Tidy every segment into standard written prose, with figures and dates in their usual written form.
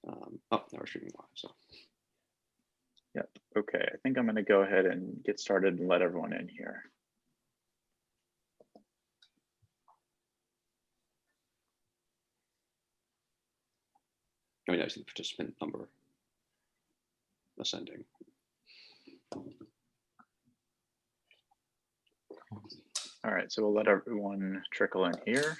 Oh, now we're streaming live. So. Yep. Okay. I think I'm going to go ahead and get started and let everyone in here. I mean, I see the participant number ascending. All right. So we'll let everyone trickle in here.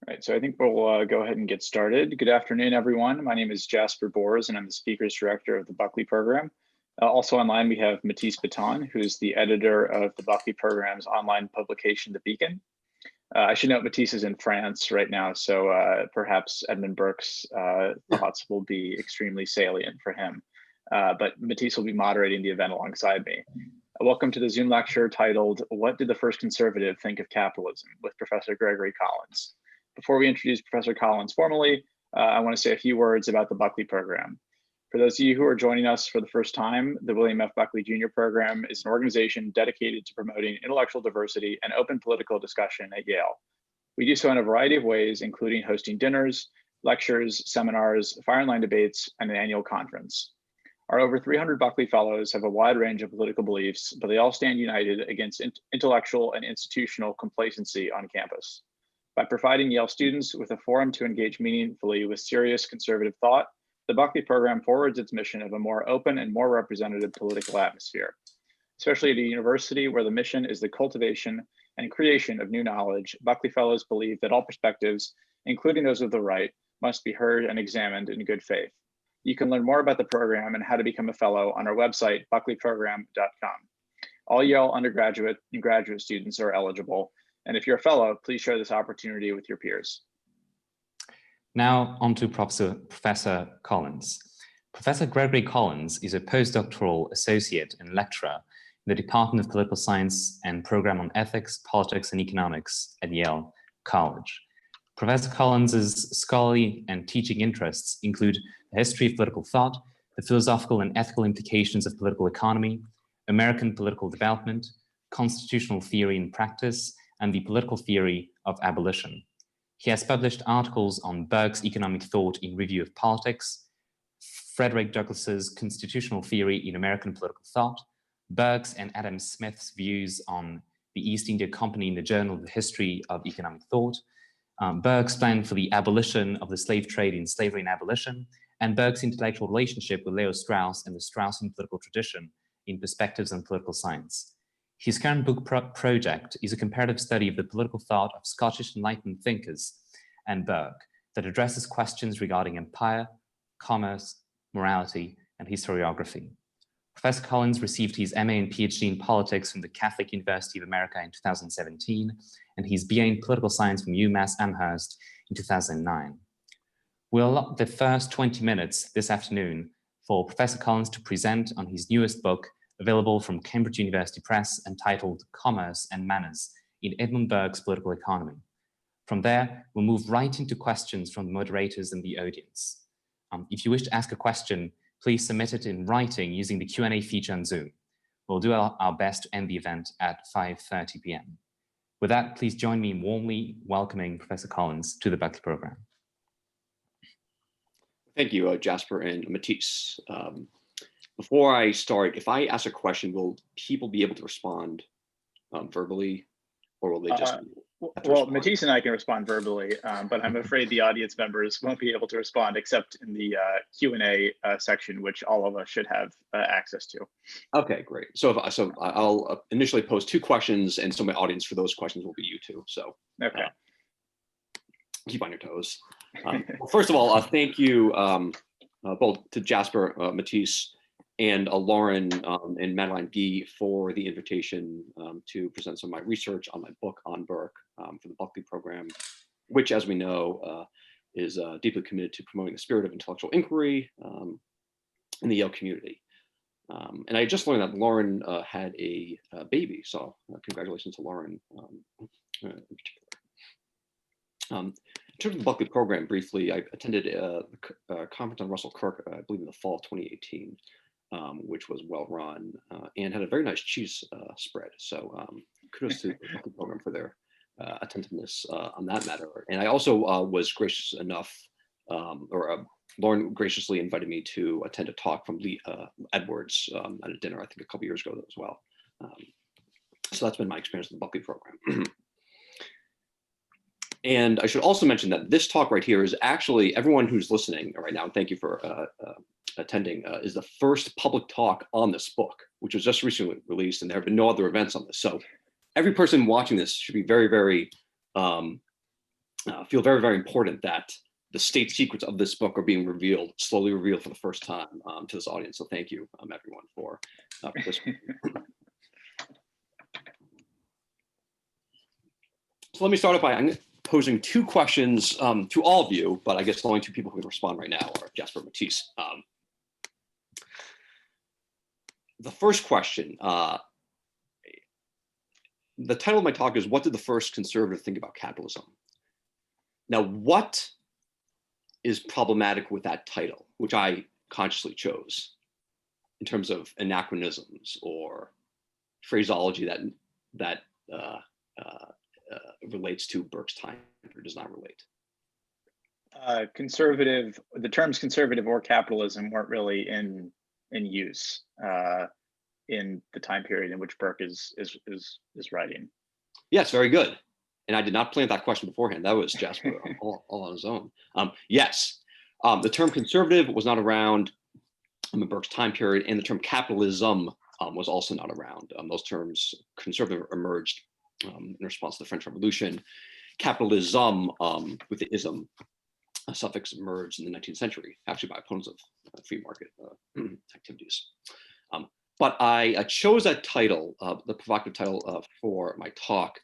All right, so I think we'll go ahead and get started. Good afternoon, everyone. My name is Jasper Bors, and I'm the Speakers Director of the Buckley Program. Also online, we have Matisse Baton, who's the editor of the Buckley Program's online publication, The Beacon. I should note Matisse is in France right now, so perhaps Edmund Burke's thoughts will be extremely salient for him. But Matisse will be moderating the event alongside me. Welcome to the Zoom lecture titled, What Did the First Conservative Think of Capitalism? With Professor Gregory Collins. Before we introduce Professor Collins formally, I want to say a few words about the Buckley Program. For those of you who are joining us for the first time, the William F. Buckley Jr. Program is an organization dedicated to promoting intellectual diversity and open political discussion at Yale. We do so in a variety of ways, including hosting dinners, lectures, seminars, fire and line debates, and an annual conference. Our over 300 Buckley Fellows have a wide range of political beliefs, but they all stand united against intellectual and institutional complacency on campus. By providing Yale students with a forum to engage meaningfully with serious conservative thought, the Buckley Program forwards its mission of a more open and more representative political atmosphere. Especially at a university where the mission is the cultivation and creation of new knowledge, Buckley Fellows believe that all perspectives, including those of the right, must be heard and examined in good faith. You can learn more about the program and how to become a fellow on our website, buckleyprogram.com. All Yale undergraduate and graduate students are eligible. And if you're a fellow, please share this opportunity with your peers. Now on to Professor Collins. Professor Gregory Collins is a postdoctoral associate and lecturer in the Department of Political Science and Program on Ethics, Politics, and Economics at Yale College. Professor Collins's scholarly and teaching interests include the history of political thought, the philosophical and ethical implications of political economy, American political development, constitutional theory and practice, and the political theory of abolition. He has published articles on Burke's economic thought in Review of Politics, Frederick Douglass's constitutional theory in American political thought, Burke's and Adam Smith's views on the East India Company in the Journal of the History of Economic Thought, Burke's plan for the abolition of the slave trade in Slavery and Abolition, and Burke's intellectual relationship with Leo Strauss and the Straussian political tradition in Perspectives on Political Science. His current book project is a comparative study of the political thought of Scottish Enlightenment thinkers and Burke that addresses questions regarding empire, commerce, morality, and historiography. Professor Collins received his MA and PhD in politics from the Catholic University of America in 2017, and his BA in political science from UMass Amherst in 2009. We'll allot the first 20 minutes this afternoon for Professor Collins to present on his newest book, available from Cambridge University Press, entitled Commerce and Manners in Edmund Burke's Political Economy. From there, we'll move right into questions from the moderators and the audience. If you wish to ask a question, please submit it in writing using the Q&A feature on Zoom. We'll do our best to end the event at 5:30 p.m. With that, please join me in warmly welcoming Professor Collins to the Buckley Program. Thank you, Jasper and Matisse. Before I start, if I ask a question, will people be able to respond verbally, or will they just well, Matisse and I can respond verbally, but I'm afraid the audience members won't be able to respond except in the Q&A section, which all of us should have access to. Okay, great. So I'll initially pose two questions, and so my audience for those questions will be you two. So okay, keep on your toes. Well, first of all, thank you both to Jasper, Matisse, and Lauren and Madeline Gee for the invitation to present some of my research on my book on Burke for the Buckley Program, which, as we know, is deeply committed to promoting the spirit of intellectual inquiry in the Yale community. And I just learned that Lauren had a baby, so congratulations to Lauren in particular. In terms of the Buckley Program, briefly, I attended a conference on Russell Kirk, I believe in the fall of 2018, which was well run and had a very nice cheese spread. So kudos to the Buckley Program for their attentiveness on that matter. And I also was gracious enough, Lauren graciously invited me to attend a talk from Lee Edwards at a dinner, I think a couple years ago as well. So that's been my experience with the Buckley Program. And I should also mention that this talk right here is actually, everyone who's listening right now, and thank you for attending, is the first public talk on this book, which was just recently released, and there have been no other events on this. So every person watching this should be very, very, feel very, very important that the state secrets of this book are being revealed, slowly revealed for the first time to this audience. So thank you, everyone, for this. So let me start off by posing two questions to all of you, but I guess the only two people who can respond right now are Jasper and Matisse. The first question, the title of my talk is, what did the first conservative think about capitalism? Now, what is problematic with that title, which I consciously chose, in terms of anachronisms or phraseology that relates to Burke's time or does not relate? Conservative, the terms conservative or capitalism weren't really in use in the time period in which Burke is writing. Yes, very good. And I did not plan that question beforehand. That was Jasper all on his own. Yes, the term conservative was not around in Burke's time period, and the term capitalism was also not around. Those terms, conservative, emerged in response to the French Revolution. Capitalism, with the ism suffix, emerged in the 19th century, actually by opponents of free market activities. But I chose that title, the provocative title for my talk,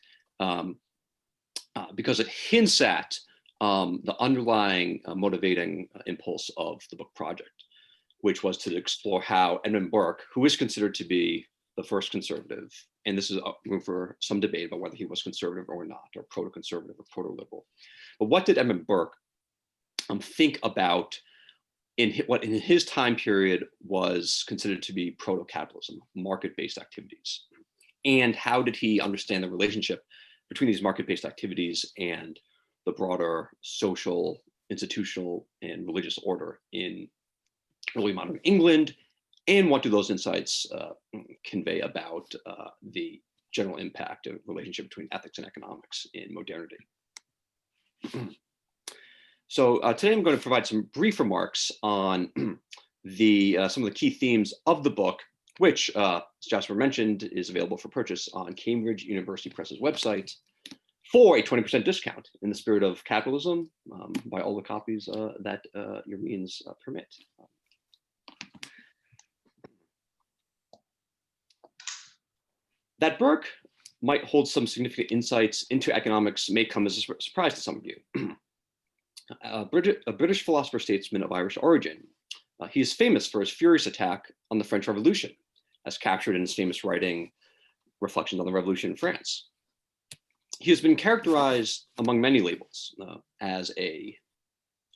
because it hints at the underlying motivating impulse of the book project, which was to explore how Edmund Burke, who is considered to be the first conservative, and this is room for some debate about whether he was conservative or not, or proto-conservative or proto-liberal. But what did Edmund Burke think about what in his time period was considered to be proto-capitalism, market-based activities? And how did he understand the relationship between these market-based activities and the broader social, institutional, and religious order in early modern England? And what do those insights convey about the general impact of relationship between ethics and economics in modernity? So today I'm going to provide some brief remarks on some of the key themes of the book, which, as Jasper mentioned, is available for purchase on Cambridge University Press's website for a 20% discount in the spirit of capitalism. Buy all the copies that your means permit. That Burke might hold some significant insights into economics may come as a surprise to some of you. A British philosopher statesman of Irish origin, he is famous for his furious attack on the French Revolution, as captured in his famous writing, Reflections on the Revolution in France. He has been characterized, among many labels, as a,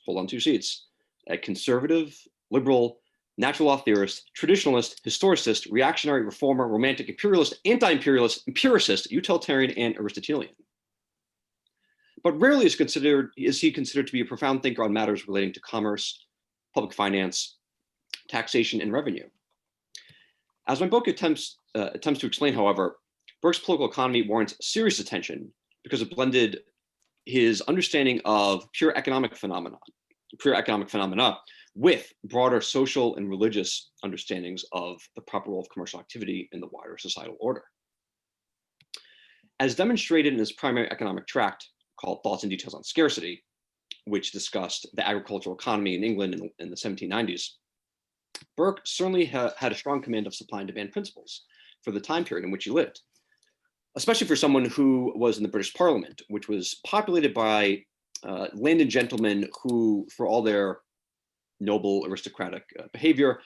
hold on 2 seats, a conservative, liberal, natural law theorist, traditionalist, historicist, reactionary, reformer, romantic, imperialist, anti-imperialist, empiricist, utilitarian, and Aristotelian. But rarely is he considered to be a profound thinker on matters relating to commerce, public finance, taxation, and revenue. As my book attempts to explain, however, Burke's political economy warrants serious attention because it blended his understanding of pure economic phenomena with broader social and religious understandings of the proper role of commercial activity in the wider societal order. As demonstrated in his primary economic tract called Thoughts and Details on Scarcity, which discussed the agricultural economy in England in the 1790s, Burke certainly had a strong command of supply and demand principles for the time period in which he lived, especially for someone who was in the British Parliament, which was populated by landed gentlemen who, for all their noble aristocratic behavior,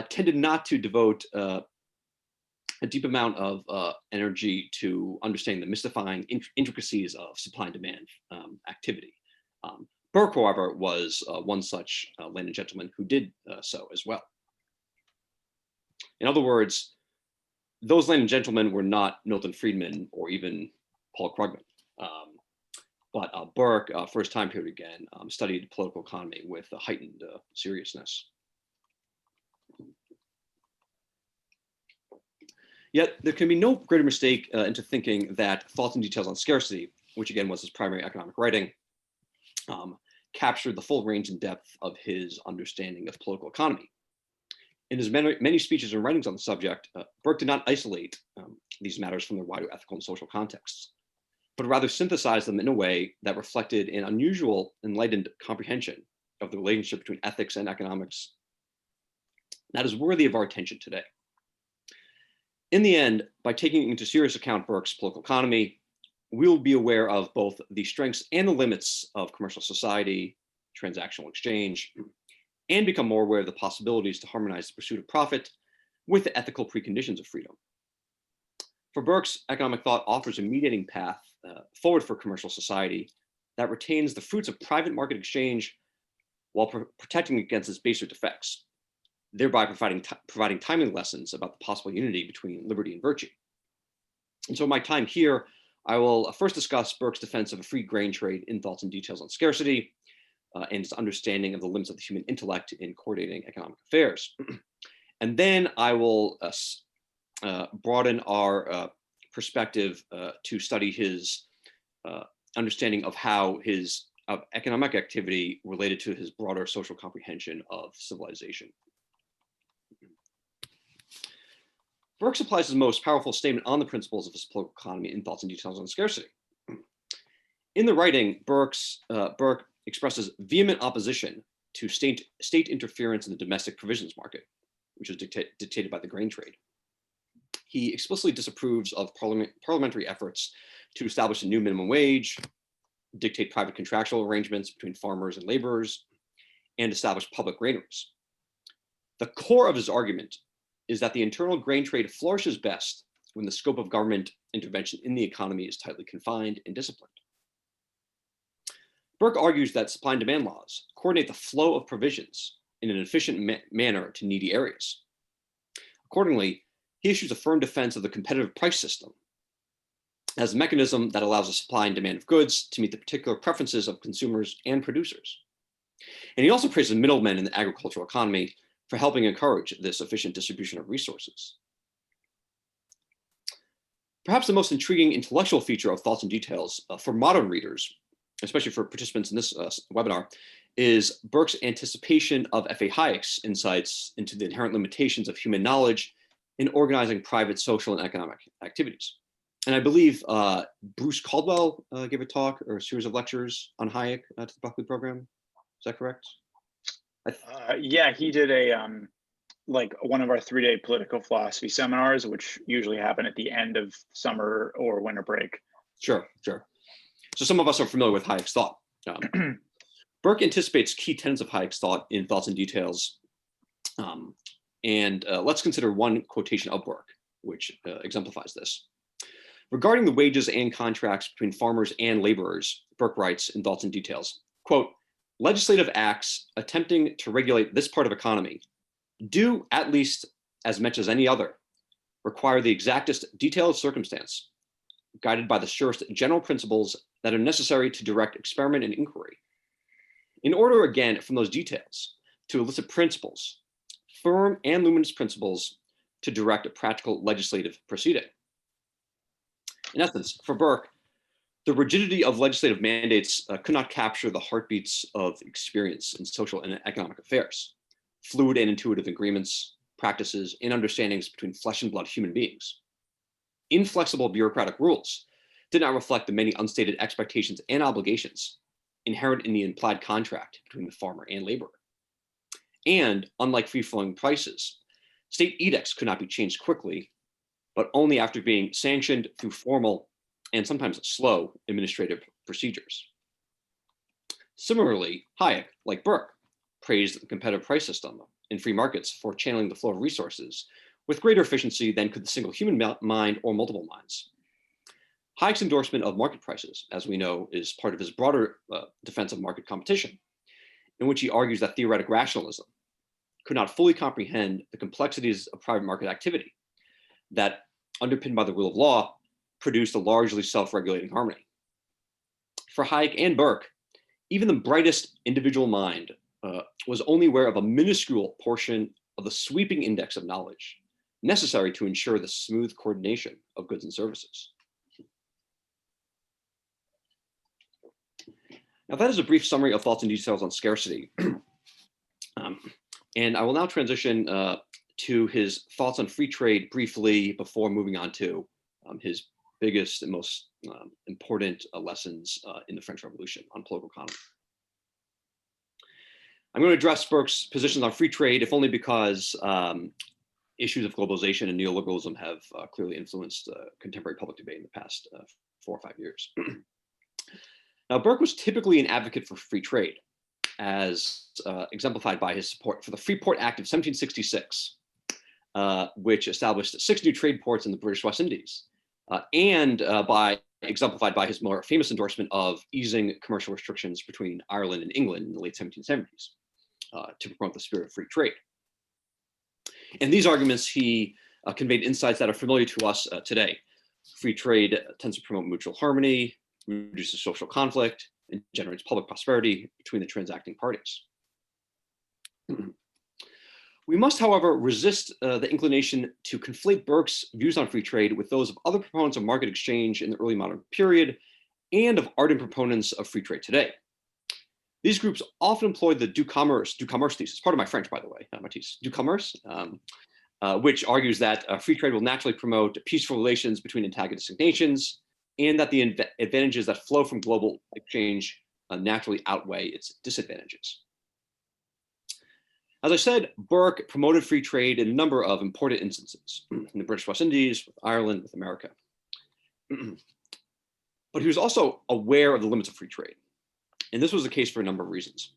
tended not to devote a deep amount of energy to understanding the mystifying intricacies of supply and demand activity. Burke, however, was one such landed gentleman who did so as well. In other words, those landed gentlemen were not Milton Friedman or even Paul Krugman. But Burke, for his time period again, studied political economy with a heightened seriousness. Yet there can be no greater mistake into thinking that Thoughts and Details on Scarcity, which again was his primary economic writing, captured the full range and depth of his understanding of political economy. In his many speeches and writings on the subject, Burke did not isolate these matters from their wider ethical and social contexts, but rather synthesized them in a way that reflected an unusual, enlightened comprehension of the relationship between ethics and economics that is worthy of our attention today. In the end, by taking into serious account Burke's political economy, we will be aware of both the strengths and the limits of commercial society, transactional exchange, and become more aware of the possibilities to harmonize the pursuit of profit with the ethical preconditions of freedom. For Burke's economic thought offers a mediating path forward for commercial society that retains the fruits of private market exchange while protecting against its baser defects, thereby providing timely lessons about the possible unity between liberty and virtue. And so in my time here, I will first discuss Burke's defense of a free grain trade in Thoughts and Details on Scarcity, and its understanding of the limits of the human intellect in coordinating economic affairs. And then I will broaden our perspective to study his understanding of how his economic activity related to his broader social comprehension of civilization. Burke supplies his most powerful statement on the principles of his political economy in Thoughts and Details on Scarcity. In the writing, Burke expresses vehement opposition to state interference in the domestic provisions market, which is dictated by the grain trade. He explicitly disapproves of parliamentary efforts to establish a new minimum wage, dictate private contractual arrangements between farmers and laborers, and establish public granaries. The core of his argument is that the internal grain trade flourishes best when the scope of government intervention in the economy is tightly confined and disciplined. Burke argues that supply and demand laws coordinate the flow of provisions in an efficient manner to needy areas. Accordingly, he issues a firm defense of the competitive price system as a mechanism that allows a supply and demand of goods to meet the particular preferences of consumers and producers. And he also praises middlemen in the agricultural economy for helping encourage this efficient distribution of resources. Perhaps the most intriguing intellectual feature of Thoughts and Details for modern readers, especially for participants in this webinar, is Burke's anticipation of F.A. Hayek's insights into the inherent limitations of human knowledge in organizing private social and economic activities. And I believe Bruce Caldwell gave a talk or a series of lectures on Hayek to the Buckley Program. Is that correct? Yeah, he did a like one of our 3-day political philosophy seminars, which usually happen at the end of summer or winter break. Sure. So some of us are familiar with Hayek's thought. Burke anticipates key tenets of Hayek's thought in Thoughts and Details. And let's consider one quotation of Burke, which exemplifies this. Regarding the wages and contracts between farmers and laborers, Burke writes in Thoughts and Details, quote, legislative acts attempting to regulate this part of economy do, at least as much as any other, require the exactest detail of circumstance, guided by the surest general principles that are necessary to direct experiment and inquiry, in order again from those details to elicit principles, firm and luminous principles to direct a practical legislative proceeding. In essence, for Burke, the rigidity of legislative mandates could not capture the heartbeats of experience in social and economic affairs, fluid and intuitive agreements, practices, and understandings between flesh and blood human beings. Inflexible bureaucratic rules did not reflect the many unstated expectations and obligations inherent in the implied contract between the farmer and laborer. And unlike free-flowing prices, state edicts could not be changed quickly, but only after being sanctioned through formal and sometimes slow administrative procedures. Similarly, Hayek, like Burke, praised the competitive price system in free markets for channeling the flow of resources with greater efficiency than could the single human mind or multiple minds. Hayek's endorsement of market prices, as we know, is part of his broader defense of market competition, in which he argues that theoretic rationalism could not fully comprehend the complexities of private market activity that, underpinned by the rule of law, produced a largely self-regulating harmony. For Hayek and Burke, even the brightest individual mind was only aware of a minuscule portion of the sweeping index of knowledge necessary to ensure the smooth coordination of goods and services. Now, that is a brief summary of thoughts and details on scarcity. And I will now transition to his thoughts on free trade briefly before moving on to his biggest and most important lessons in the French Revolution on political economy. I'm going to address Burke's positions on free trade, if only because issues of globalization and neoliberalism have clearly influenced contemporary public debate in the past 4 or 5 years. Now, Burke was typically an advocate for free trade, as exemplified by his support for the Freeport Act of 1766, which established 6 new trade ports in the British West Indies, and exemplified by his more famous endorsement of easing commercial restrictions between Ireland and England in the late 1770s to promote the spirit of free trade. In these arguments, he conveyed insights that are familiar to us today. Free trade tends to promote mutual harmony, reduces social conflict, and generates public prosperity between the transacting parties. We must, however, resist the inclination to conflate Burke's views on free trade with those of other proponents of market exchange in the early modern period and of ardent proponents of free trade today. These groups often employ the du commerce thesis, part of my French, by the way, Matisse, du commerce, which argues that free trade will naturally promote peaceful relations between antagonistic nations, and that the advantages that flow from global exchange naturally outweigh its disadvantages. As I said, Burke promoted free trade in a number of important instances, in the British West Indies, with Ireland, with America. But he was also aware of the limits of free trade. And this was the case for a number of reasons.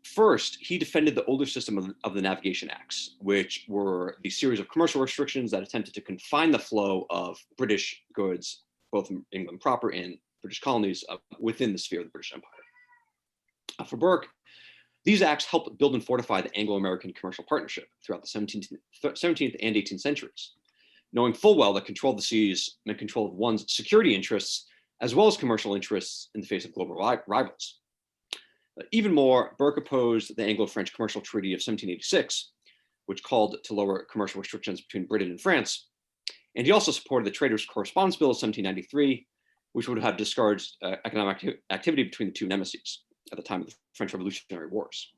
First, he defended the older system of the Navigation Acts, which were the series of commercial restrictions that attempted to confine the flow of British goods, both in England proper and British colonies, within the sphere of the British Empire. For Burke, these acts helped build and fortify the Anglo-American commercial partnership throughout the 17th and 18th centuries, knowing full well that control of the seas meant control of one's security interests, as well as commercial interests in the face of global rivals. Even more, Burke opposed the Anglo-French Commercial Treaty of 1786, which called to lower commercial restrictions between Britain and France. And he also supported the Traders' Correspondence Bill of 1793, which would have discouraged economic activity between the two nemesis at the time of the French Revolutionary Wars.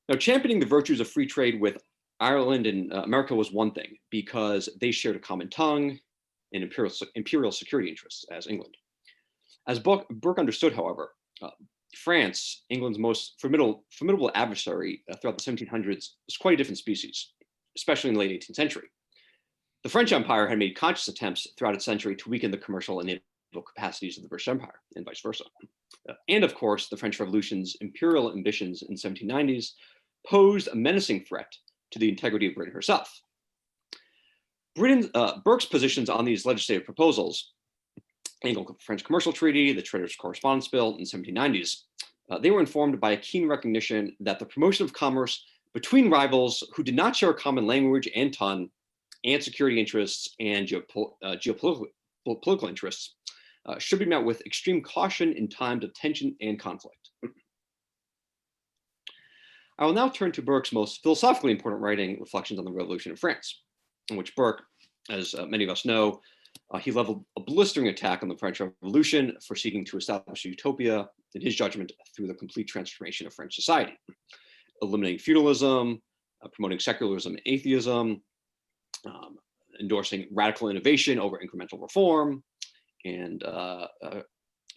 Now, championing the virtues of free trade with Ireland and America was one thing, because they shared a common tongue and imperial security interests as England. As Burke understood, however, France, England's most formidable adversary throughout the 1700s, was quite a different species, especially in the late 18th century. The French Empire had made conscious attempts throughout its century to weaken the commercial and naval capacities of the British Empire, and vice versa. And of course, the French Revolution's imperial ambitions in the 1790s posed a menacing threat to the integrity of Britain herself. Burke's positions on these legislative proposals, Anglo-French Commercial Treaty, the Traders' Correspondence Bill in the 1790s, they were informed by a keen recognition that the promotion of commerce between rivals who did not share a common language and tongue, and security interests and geopolitical interests should be met with extreme caution in times of tension and conflict. I will now turn to Burke's most philosophically important writing, Reflections on the Revolution in France, in which Burke, as many of us know, he leveled a blistering attack on the French Revolution for seeking to establish a utopia, in his judgment, through the complete transformation of French society, eliminating feudalism, promoting secularism and atheism, endorsing radical innovation over incremental reform, and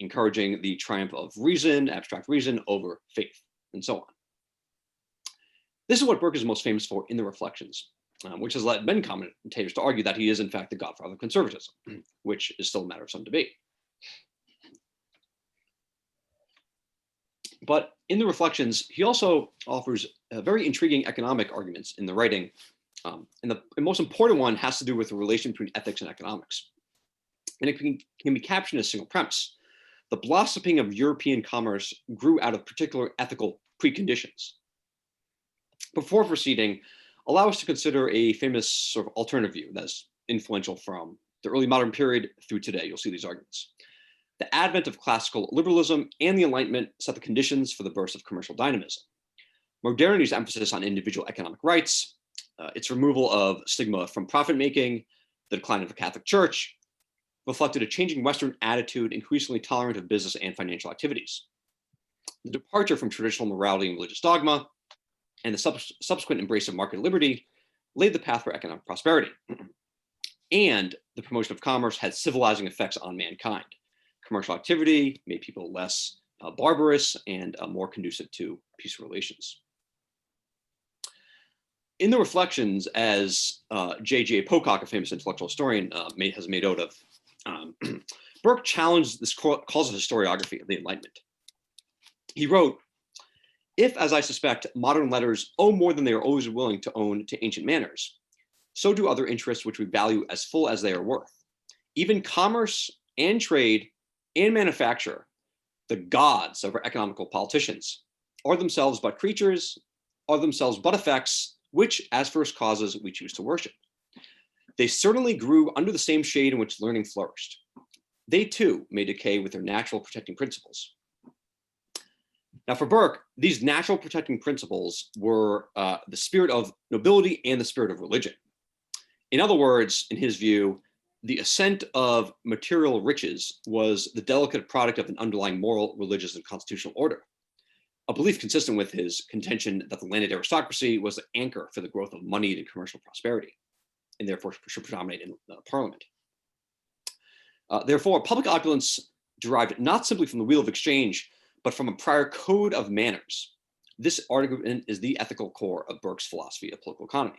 encouraging the triumph of reason, abstract reason, over faith, and so on. This is what Burke is most famous for in the Reflections, which has led many commentators to argue that he is, in fact, the godfather of conservatism, which is still a matter of some debate. But in the Reflections, he also offers very intriguing economic arguments in the writing. And the most important one has to do with the relation between ethics and economics. And it can be captured in a single premise. The blossoming of European commerce grew out of particular ethical preconditions. Before proceeding, allow us to consider a famous sort of alternative view that's influential from the early modern period through today. You'll see these arguments. The advent of classical liberalism and the Enlightenment set the conditions for the birth of commercial dynamism. Modernity's emphasis on individual economic rights, its removal of stigma from profit-making, the decline of the Catholic Church, reflected a changing Western attitude increasingly tolerant of business and financial activities. The departure from traditional morality and religious dogma, and the subsequent embrace of market liberty laid the path for economic prosperity. And the promotion of commerce had civilizing effects on mankind. Commercial activity made people less barbarous and more conducive to peaceful relations. In the Reflections, as J.G.A. Pocock, a famous intellectual historian, has made note of, Burke challenged this causal historiography of the Enlightenment. He wrote, "If, as I suspect, modern letters owe more than they are always willing to own to ancient manners, so do other interests which we value as full as they are worth. Even commerce and trade and manufacture, the gods of our economical politicians, are themselves but creatures, are themselves but effects, which, as first causes, we choose to worship. They certainly grew under the same shade in which learning flourished. They too may decay with their natural protecting principles." Now for Burke, these natural protecting principles were the spirit of nobility and the spirit of religion. In other words, in his view, the ascent of material riches was the delicate product of an underlying moral, religious, and constitutional order, a belief consistent with his contention that the landed aristocracy was the anchor for the growth of moneyed and commercial prosperity, and therefore should predominate in Parliament. Therefore, public opulence derived not simply from the wheel of exchange, but from a prior code of manners. This argument is the ethical core of Burke's philosophy of political economy.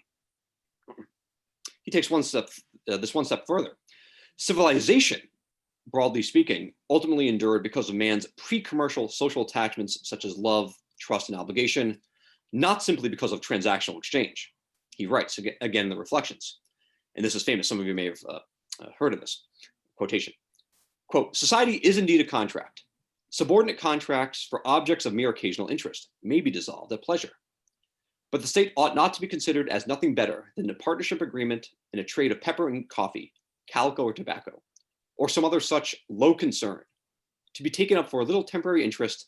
He takes this one step further. Civilization, broadly speaking, ultimately endured because of man's pre-commercial social attachments such as love, trust, and obligation, not simply because of transactional exchange. He writes, again in the Reflections, and this is famous, some of you may have heard of this quotation, quote, "Society is indeed a contract. Subordinate contracts for objects of mere occasional interest may be dissolved at pleasure. But the state ought not to be considered as nothing better than a partnership agreement in a trade of pepper and coffee, calico or tobacco, or some other such low concern, to be taken up for a little temporary interest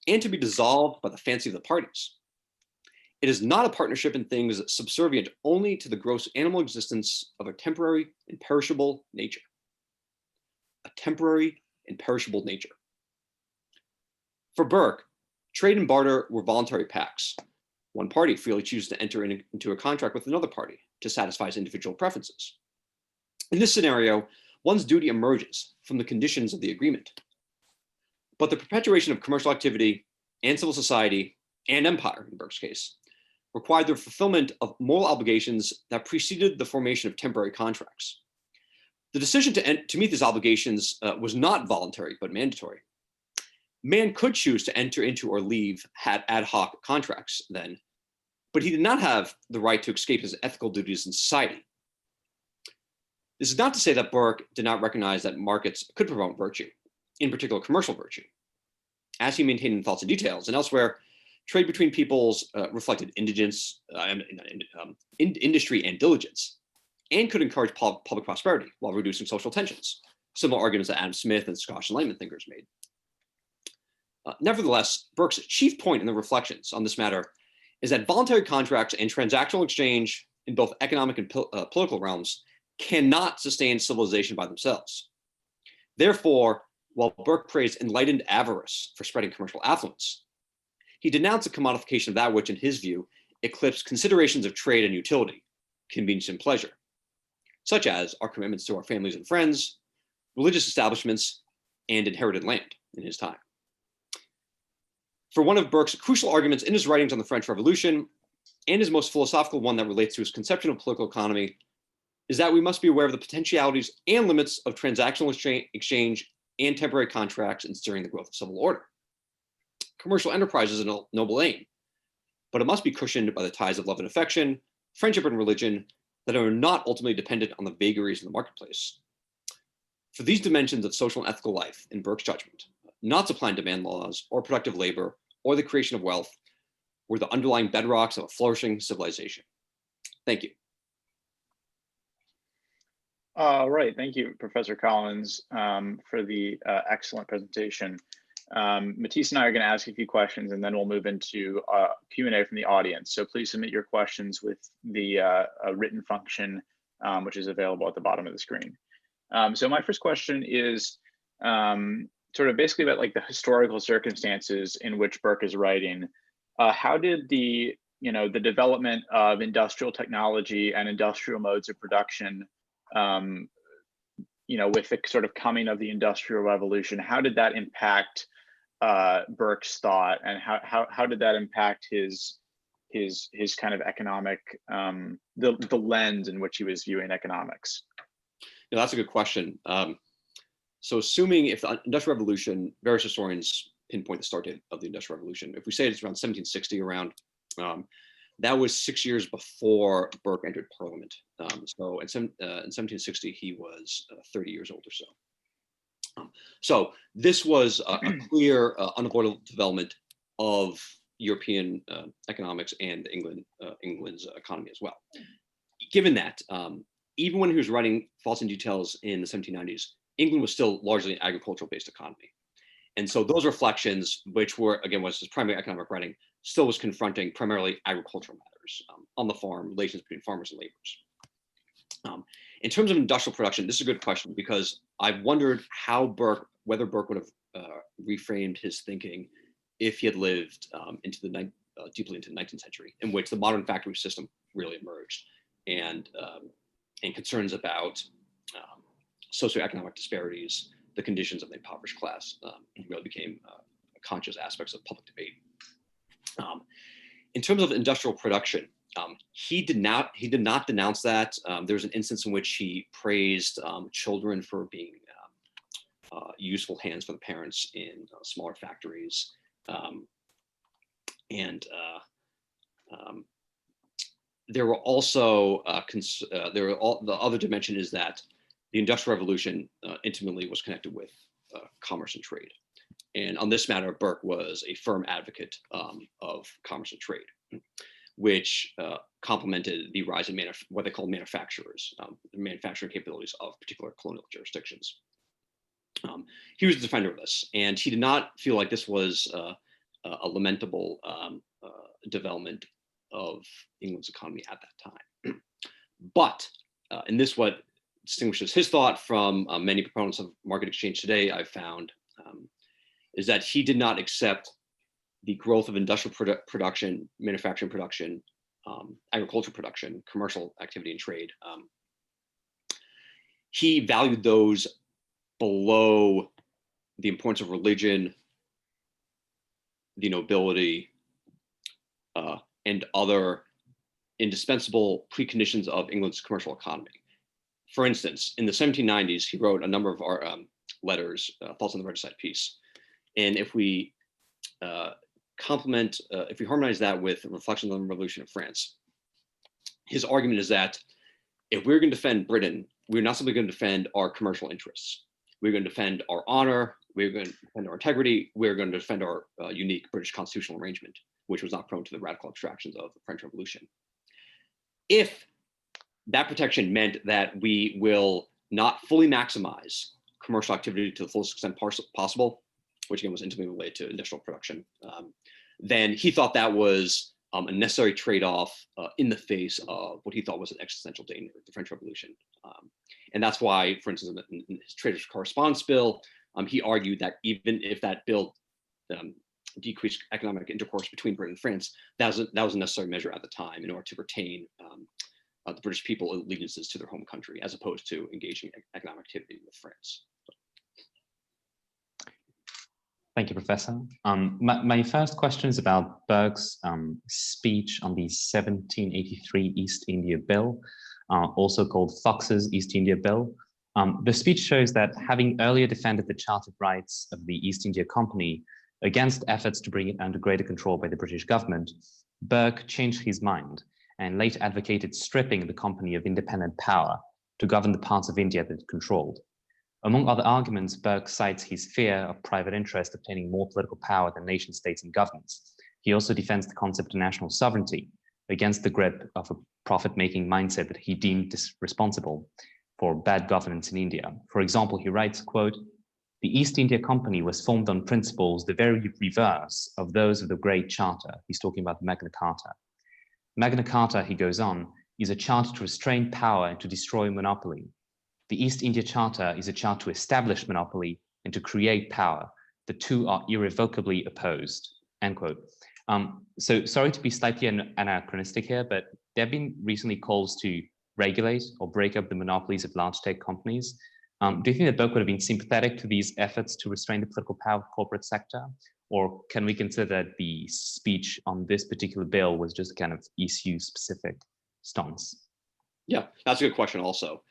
and to be dissolved by the fancy of the parties. It is not a partnership in things subservient only to the gross animal existence of a temporary and perishable nature." A temporary and perishable nature. For Burke, trade and barter were voluntary pacts. One party freely chooses to enter into a contract with another party to satisfy his individual preferences. In this scenario, one's duty emerges from the conditions of the agreement. But the perpetuation of commercial activity and civil society and empire, in Burke's case, required the fulfillment of moral obligations that preceded the formation of temporary contracts. The decision to meet these obligations was not voluntary, but mandatory. Man could choose to enter into or leave ad hoc contracts then, but he did not have the right to escape his ethical duties in society. This is not to say that Burke did not recognize that markets could promote virtue, in particular commercial virtue. As he maintained in Thoughts and Details and elsewhere, trade between peoples reflected industry and diligence, and could encourage public prosperity while reducing social tensions. Similar arguments that Adam Smith and Scottish Enlightenment thinkers made. Nevertheless, Burke's chief point in the Reflections on this matter is that voluntary contracts and transactional exchange in both economic and political realms cannot sustain civilization by themselves. Therefore, while Burke praised enlightened avarice for spreading commercial affluence, he denounced the commodification of that which, in his view, eclipsed considerations of trade and utility, convenience and pleasure, such as our commitments to our families and friends, religious establishments, and inherited land in his time. For one of Burke's crucial arguments in his writings on the French Revolution, and his most philosophical one that relates to his conception of political economy, is that we must be aware of the potentialities and limits of transactional exchange and temporary contracts in steering the growth of civil order. Commercial enterprise is a noble aim, but it must be cushioned by the ties of love and affection, friendship and religion that are not ultimately dependent on the vagaries of the marketplace. For these dimensions of social and ethical life, in Burke's judgment, not supply and demand laws or productive labor or the creation of wealth were the underlying bedrocks of a flourishing civilization. Thank you. All right, thank you, Professor Collins, for the excellent presentation. Matisse and I are going to ask a few questions, and then we'll move into Q&A from the audience. So please submit your questions with the written function, which is available at the bottom of the screen. So my first question is sort of basically about like the historical circumstances in which Burke is writing. How did the development of industrial technology and industrial modes of production, with the sort of coming of the Industrial Revolution, how did that impact Burke's thought, and how did that impact his kind of economic, the lens in which he was viewing economics? Yeah, that's a good question. So assuming if the Industrial Revolution, various historians pinpoint the start date of the Industrial Revolution. If we say it's around 1760, that was 6 years before Burke entered Parliament. So in 1760, he was 30 years old or so. So this was a clear, unavoidable development of European economics and England's economy as well. Given that, even when he was writing Thoughts and Details in the 1790s, England was still largely an agricultural-based economy. And so those reflections, which were, again, was his primary economic writing, still was confronting primarily agricultural matters on the farm, relations between farmers and laborers. In terms of industrial production, this is a good question, because I've wondered whether Burke would have reframed his thinking if he had lived deeply into the 19th century, in which the modern factory system really emerged, and concerns about socioeconomic disparities, the conditions of the impoverished class, really became conscious aspects of public debate. In terms of industrial production, he did not denounce that. There's an instance in which he praised children for being useful hands for the parents in smaller factories, there were also the other dimension is that the Industrial Revolution intimately was connected with commerce and trade. And on this matter, Burke was a firm advocate of commerce and trade, which complemented the rise of what they called manufacturers, the manufacturing capabilities of particular colonial jurisdictions. He was a defender of this, and he did not feel like this was a lamentable development of England's economy at that time. But, and this what distinguishes his thought from many proponents of market exchange today, I've found, is that he did not accept the growth of industrial production, manufacturing production, agricultural production, commercial activity and trade. He valued those below the importance of religion, the nobility, and other indispensable preconditions of England's commercial economy. For instance, in the 1790s, he wrote a number of our letters, Thoughts on the Regicide Peace. And if we if we harmonize that with Reflections on the Revolution of France, his argument is that if we're going to defend Britain, we're not simply going to defend our commercial interests. We're going to defend our honor, we're going to defend our integrity, we're going to defend our unique British constitutional arrangement, which was not prone to the radical abstractions of the French Revolution. If that protection meant that we will not fully maximize commercial activity to the fullest extent possible, which again was intimately related to industrial production, then he thought that was a necessary trade-off in the face of what he thought was an existential danger, the French Revolution. And that's why, for instance, in his Traders' Correspondence Bill, he argued that even if that bill decreased economic intercourse between Britain and France, that was a necessary measure at the time in order to retain the British people allegiances to their home country, as opposed to engaging in economic activity with France. Thank you, Professor. My first question is about Burke's speech on the 1783 East India Bill, also called Fox's East India Bill. The speech shows that having earlier defended the chartered rights of the East India Company against efforts to bring it under greater control by the British government, Burke changed his mind and later advocated stripping the company of independent power to govern the parts of India that it controlled. Among other arguments, Burke cites his fear of private interest obtaining more political power than nation states and governments. He also defends the concept of national sovereignty against the grip of a profit-making mindset that he deemed responsible for bad governance in India. For example, he writes, quote, "The East India Company was formed on principles the very reverse of those of the Great Charter." He's talking about Magna Carta. Magna Carta, he goes on, is a charter to restrain power and to destroy monopoly. The East India Charter is a charter to establish monopoly and to create power. The two are irrevocably opposed, end quote. So sorry to be slightly anachronistic here, but there have been recently calls to regulate or break up the monopolies of large tech companies. Do you think that Burke would have been sympathetic to these efforts to restrain the political power of the corporate sector? Or can we consider that the speech on this particular bill was just kind of issue-specific stance? Yeah, that's a good question also.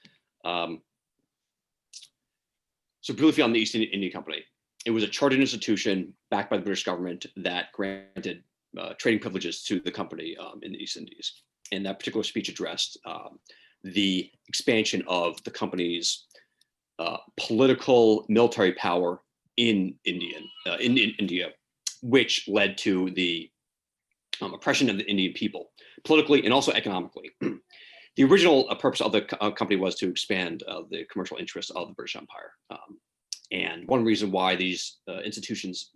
So briefly on the East India Company, it was a chartered institution backed by the British government that granted trading privileges to the company in the East Indies. And that particular speech addressed the expansion of the company's political military power in India, which led to the oppression of the Indian people, politically and also economically. The original purpose of the company was to expand the commercial interests of the British Empire. And one reason why these institutions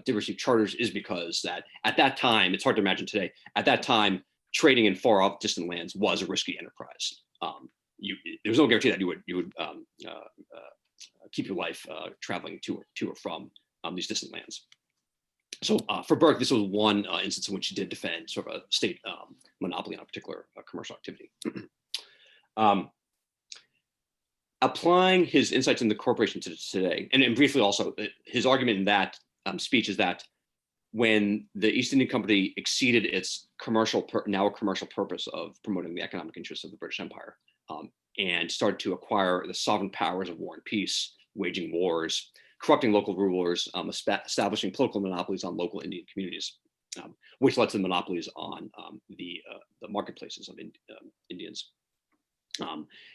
did receive charters is because that at that time, it's hard to imagine today, at that time, trading in far off distant lands was a risky enterprise. There was no guarantee that you would keep your life traveling to or from these distant lands. So for Burke, this was one instance in which he did defend sort of a state monopoly on a particular commercial activity. Applying his insights in the corporation to today, and briefly also, his argument in that speech is that when the East India Company exceeded its commercial purpose of promoting the economic interests of the British Empire and started to acquire the sovereign powers of war and peace, waging wars, corrupting local rulers, establishing political monopolies on local Indian communities, which led to the monopolies on the marketplaces of Indians.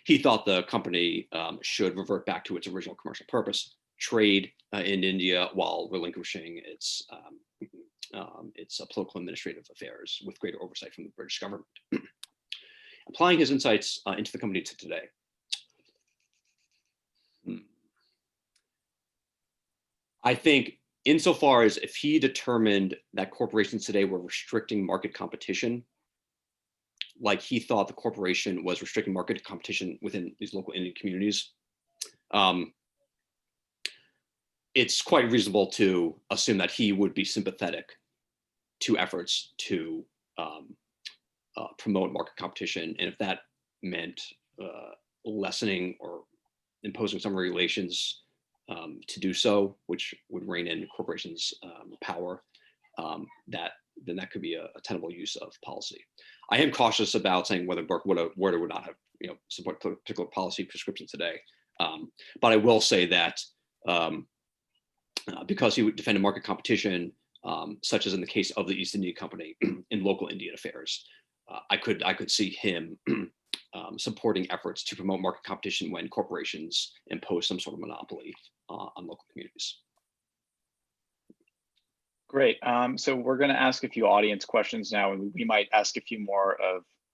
He thought the company should revert back to its original commercial purpose, trade in India while relinquishing its political administrative affairs with greater oversight from the British government. Applying his insights into the company to today. I think insofar as if he determined that corporations today were restricting market competition, like he thought the corporation was restricting market competition within these local Indian communities, it's quite reasonable to assume that he would be sympathetic to efforts to promote market competition. And if that meant lessening or imposing some regulations to do so, which would rein in corporations' power, then that could be a tenable use of policy. I am cautious about saying whether Burke would or would not have support particular policy prescription today. But I will say that because he would defend market competition, such as in the case of the East India Company in local Indian affairs, I could see him supporting efforts to promote market competition when corporations impose some sort of monopoly on local communities. Great. So we're going to ask a few audience questions now, and we might ask a few more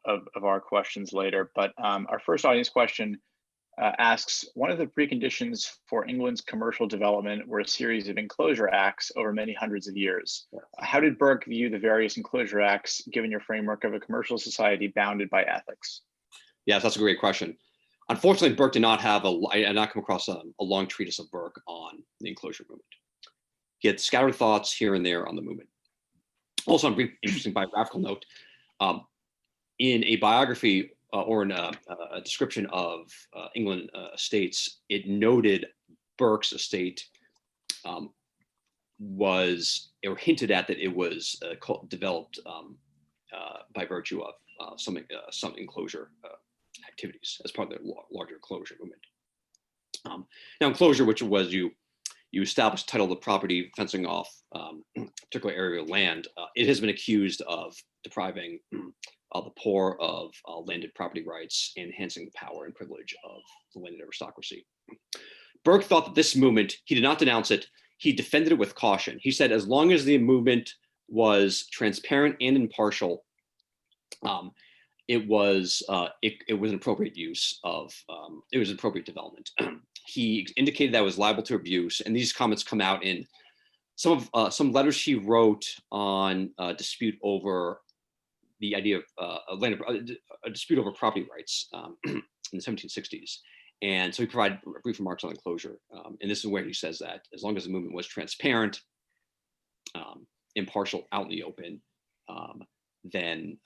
of our questions later. But our first audience question asks, one of the preconditions for England's commercial development were a series of enclosure acts over many hundreds of years. How did Burke view the various enclosure acts, given your framework of a commercial society bounded by ethics? Yes, that's a great question. Unfortunately, Burke did not have I did not come across a long treatise of Burke on the enclosure movement. He had scattered thoughts here and there on the movement. Also, on a brief, interesting biographical note, in a biography or in a description of England estates, it noted Burke's estate was, or hinted at, that it was developed by virtue of some enclosure activities as part of the larger enclosure movement. Now, enclosure, which was you establish title of the property, fencing off a particular area of land, it has been accused of depriving the poor of landed property rights and enhancing the power and privilege of the landed aristocracy. Burke thought that this movement, he did not denounce it, he defended it with caution. He said, as long as the movement was transparent and impartial, it was an appropriate use of, it was appropriate development. He indicated that it was liable to abuse, and these comments come out in some letters he wrote on a dispute over the idea of a dispute over property rights in the 1760s. And so he provided brief remarks on enclosure. And this is where he says that as long as the movement was transparent, impartial, out in the open, then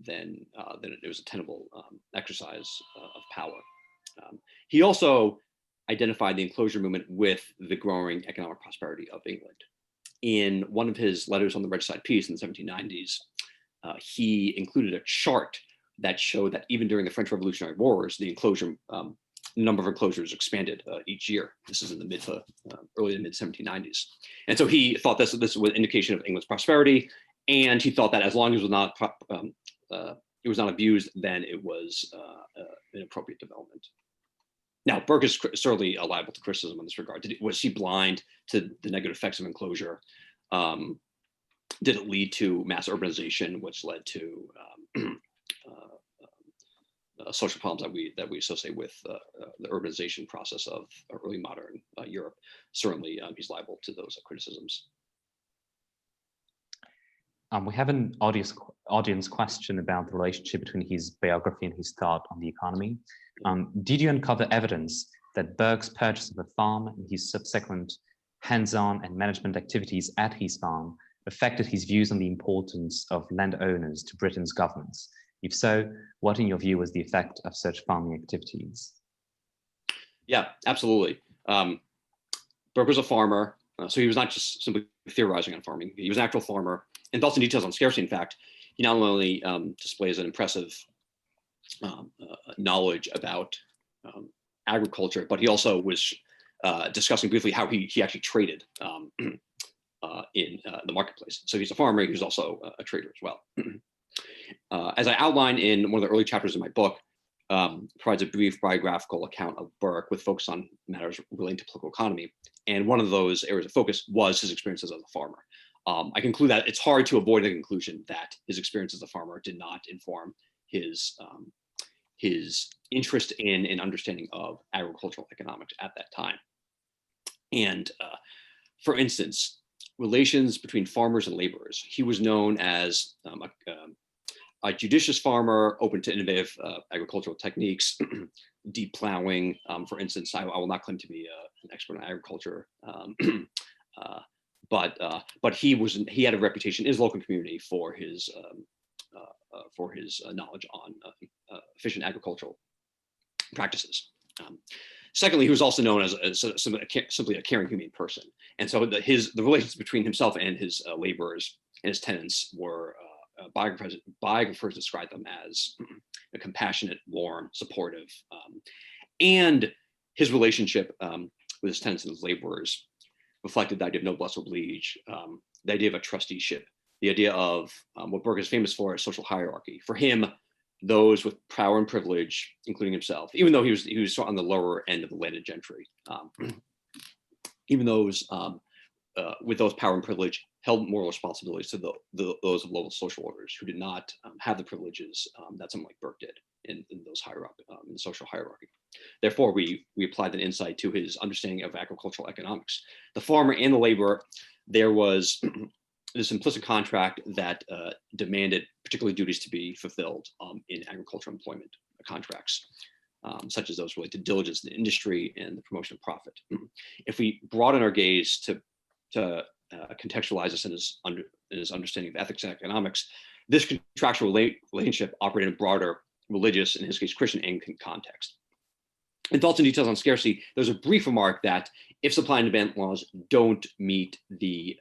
it was a tenable exercise of power. He also identified the enclosure movement with the growing economic prosperity of England. In one of his letters on the Regicide Peace in the 1790s, he included a chart that showed that even during the French Revolutionary Wars, the enclosure number of enclosures expanded each year. This is in the early to mid 1790s. And so he thought this was an indication of England's prosperity. And he thought that as long as it was not abused, then it was an appropriate development. Now, Burke is certainly liable to criticism in this regard. Was he blind to the negative effects of enclosure? Did it lead to mass urbanization, which led to social problems that we associate with the urbanization process of early modern Europe? Certainly, he's liable to those criticisms. We have an audience question about the relationship between his biography and his thought on the economy. Did you uncover evidence that Burke's purchase of a farm and his subsequent hands-on and management activities at his farm affected his views on the importance of landowners to Britain's governments? If so, what in your view was the effect of such farming activities? Yeah, absolutely. Burke was a farmer, so he was not just simply theorizing on farming. He was an actual farmer. And thoughts and details on scarcity, in fact, he not only displays an impressive knowledge about agriculture, but he also was discussing briefly how he actually traded in the marketplace. So he's a farmer, he was also a trader as well. As I outlined in one of the early chapters of my book, provides a brief biographical account of Burke with focus on matters relating to political economy. And one of those areas of focus was his experiences as a farmer. I conclude that it's hard to avoid the conclusion that his experience as a farmer did not inform his interest in and understanding of agricultural economics at that time. And for instance, relations between farmers and laborers. He was known as a judicious farmer, open to innovative agricultural techniques, deep plowing. For instance, I will not claim to be an expert in agriculture, but he had a reputation in his local community for his knowledge on efficient agricultural practices. Secondly, he was also known as simply a caring, humane person, and so the relations between himself and his laborers and his tenants were biographers describe them as a compassionate, warm, supportive, and his relationship with his tenants and his laborers reflected the idea of noblesse oblige, the idea of a trusteeship, the idea of what Burke is famous for, as social hierarchy. For him, those with power and privilege, including himself, even though he was on the lower end of the landed gentry, even those with those power and privilege held moral responsibilities to those of local social orders who did not have the privileges that someone like Burke did in those higher up in the social hierarchy. Therefore, we applied that insight to his understanding of agricultural economics. The farmer and the laborer, there was this implicit contract that demanded particular duties to be fulfilled in agricultural employment contracts, such as those related to diligence in the industry and the promotion of profit. If we broaden our gaze to contextualize this in his understanding of ethics and economics, this contractual relationship operated in a broader religious, in his case, Christian Anglican context. In Thoughts and Details on Scarcity, there's a brief remark that if supply and demand laws don't meet the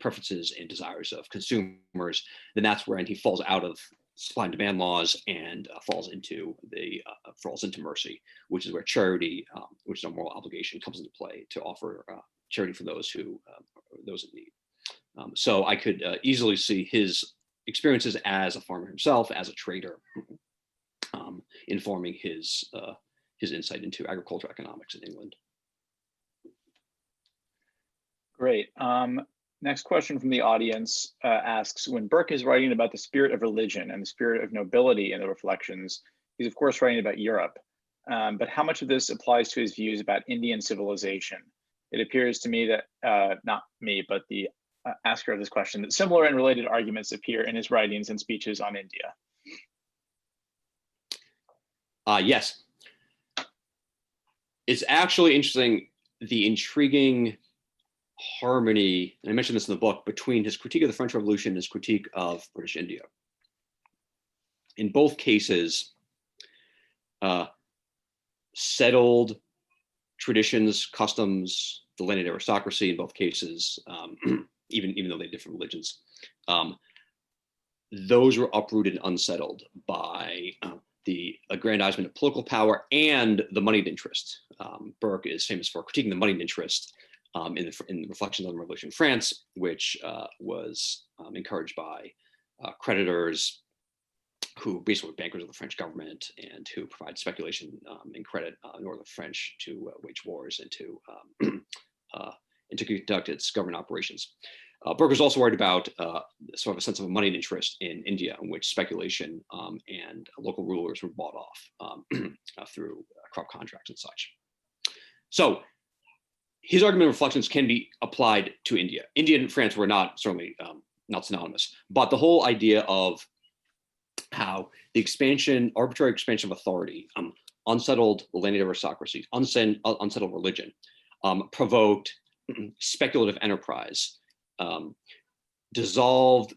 preferences and desires of consumers, then that's where he falls out of supply and demand laws and falls into mercy, which is where charity, which is a moral obligation, comes into play to offer charity for those in need. So I could easily see his experiences as a farmer himself, as a trader, informing his insight into agricultural economics in England. Great. Next question from the audience asks, when Burke is writing about the spirit of religion and the spirit of nobility in the Reflections, he's of course writing about Europe, but how much of this applies to his views about Indian civilization? It appears to me that, not me, but the asker of this question, that similar and related arguments appear in his writings and speeches on India. Yes. It's actually interesting, the intriguing harmony, and I mentioned this in the book, between his critique of the French Revolution and his critique of British India. In both cases, settled traditions, customs, the landed aristocracy in both cases, even though they had different religions, those were uprooted and unsettled by the aggrandizement of political power and the moneyed interest. Burke is famous for critiquing the moneyed interest in the Reflections on the Revolution in France, which was encouraged by creditors who basically were bankers of the French government and who provide speculation and credit in order for the French to wage wars and to conduct its government operations. Burke was also worried about sort of a sense of a moneyed interest in India, in which speculation and local rulers were bought off through crop contracts and such. So his argument of Reflections can be applied to India. India and France were certainly not synonymous, but the whole idea of how the arbitrary expansion of authority, unsettled landed aristocracies, unsettled religion, provoked speculative enterprise, dissolved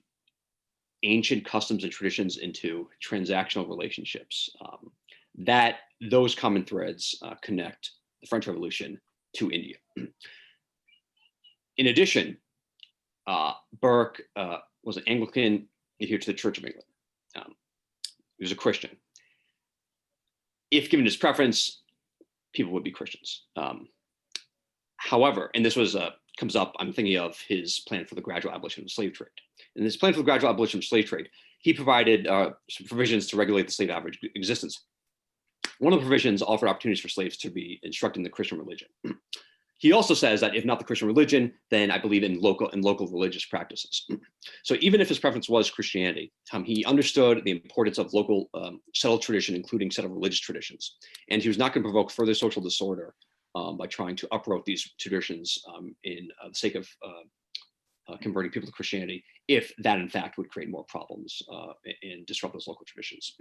ancient customs and traditions into transactional relationships. That those common threads connect the French Revolution to India. In addition, Burke was an Anglican, adhered to the Church of England. He was a Christian. If given his preference, people would be Christians. However, and this comes up, I'm thinking of his plan for the gradual abolition of the slave trade. In his plan for the gradual abolition of the slave trade, he provided some provisions to regulate the slave average existence. One of the provisions offered opportunities for slaves to be instructed in the Christian religion. He also says that if not the Christian religion, then I believe in local religious practices. So even if his preference was Christianity, he understood the importance of local settled tradition, including settled religious traditions. And he was not going to provoke further social disorder by trying to uproot these traditions in the sake of converting people to Christianity, if that in fact would create more problems and disrupt those local traditions.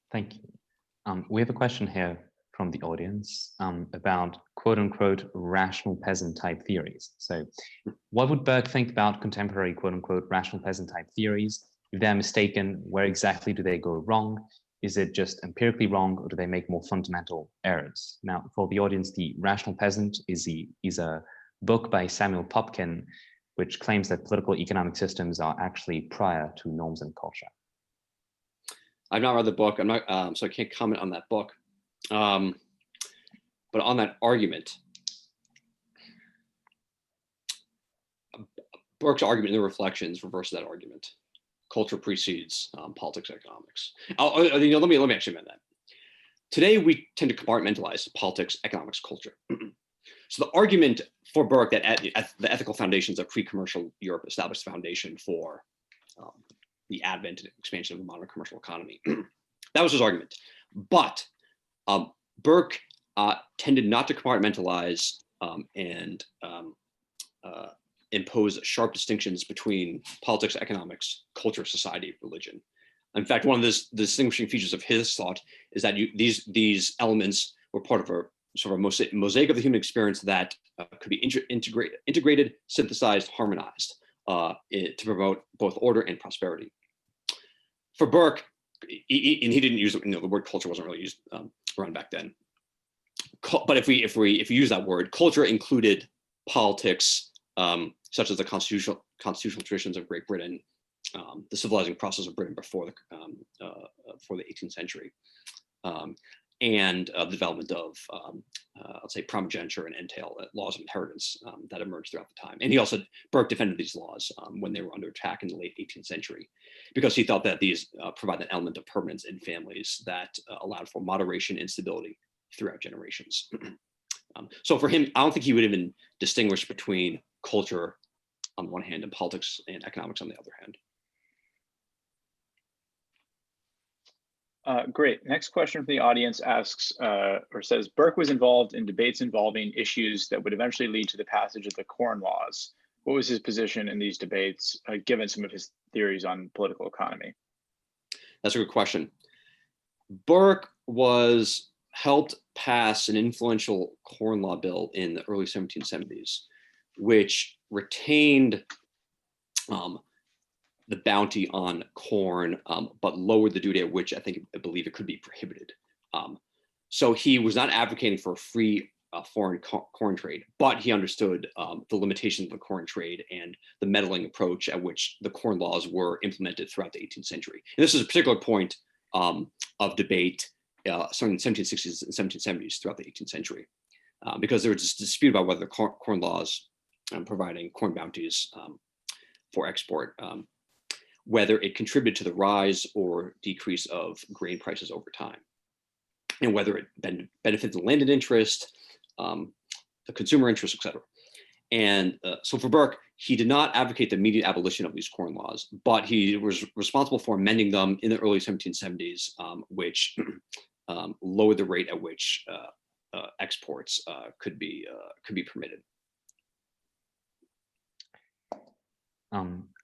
Thank you. We have a question here from the audience about quote unquote rational peasant type theories. So what would Burke think about contemporary quote unquote rational peasant type theories? If they're mistaken, where exactly do they go wrong? Is it just empirically wrong, or do they make more fundamental errors? Now, for the audience, The Rational Peasant is a book by Samuel Popkin, which claims that political economic systems are actually prior to norms and culture. I've not read the book. I'm not, so I can't comment on that book. But on that argument, Burke's argument in the Reflections reverses that argument. Culture precedes politics and economics. Let me actually amend that. Today, we tend to compartmentalize politics, economics, culture. So the argument for Burke that the ethical foundations of pre-commercial Europe established the foundation for the advent and expansion of the modern commercial economy. That was his argument. But Burke tended not to compartmentalize and impose sharp distinctions between politics, economics, culture, society, religion. In fact, one of the distinguishing features of his thought is that these elements were part of a sort of mosaic of the human experience that could be integrated, synthesized, harmonized to promote both order and prosperity. For Burke, and he didn't use, the word culture wasn't really used around back then. But if we use that word, culture included politics, such as the constitutional traditions of Great Britain, the civilizing process of Britain before the 18th century, and the development of, let's say, primogeniture and entail laws of inheritance that emerged throughout the time. And he also, Burke defended these laws when they were under attack in the late 18th century, because he thought that these provide an element of permanence in families that allowed for moderation and stability throughout generations. So for him, I don't think he would even distinguish between culture on the one hand and politics and economics on the other hand. Great. Next question from the audience asks, or says, Burke was involved in debates involving issues that would eventually lead to the passage of the Corn Laws. What was his position in these debates, given some of his theories on political economy? That's a good question. Burke helped pass an influential Corn Law bill in the early 1770s, which retained the bounty on corn, but lowered the duty at which I believe it could be prohibited. So he was not advocating for a free foreign corn trade, but he understood the limitations of the corn trade and the meddling approach at which the Corn Laws were implemented throughout the 18th century. And this is a particular point of debate starting in the 1760s and 1770s throughout the 18th century, because there was this dispute about whether the Corn Laws providing corn bounties for export, whether it contributed to the rise or decrease of grain prices over time, and whether it benefited the landed interest, the consumer interest, et cetera. And so for Burke, he did not advocate the immediate abolition of these Corn Laws, but he was responsible for amending them in the early 1770s, which lowered the rate at which exports could be permitted.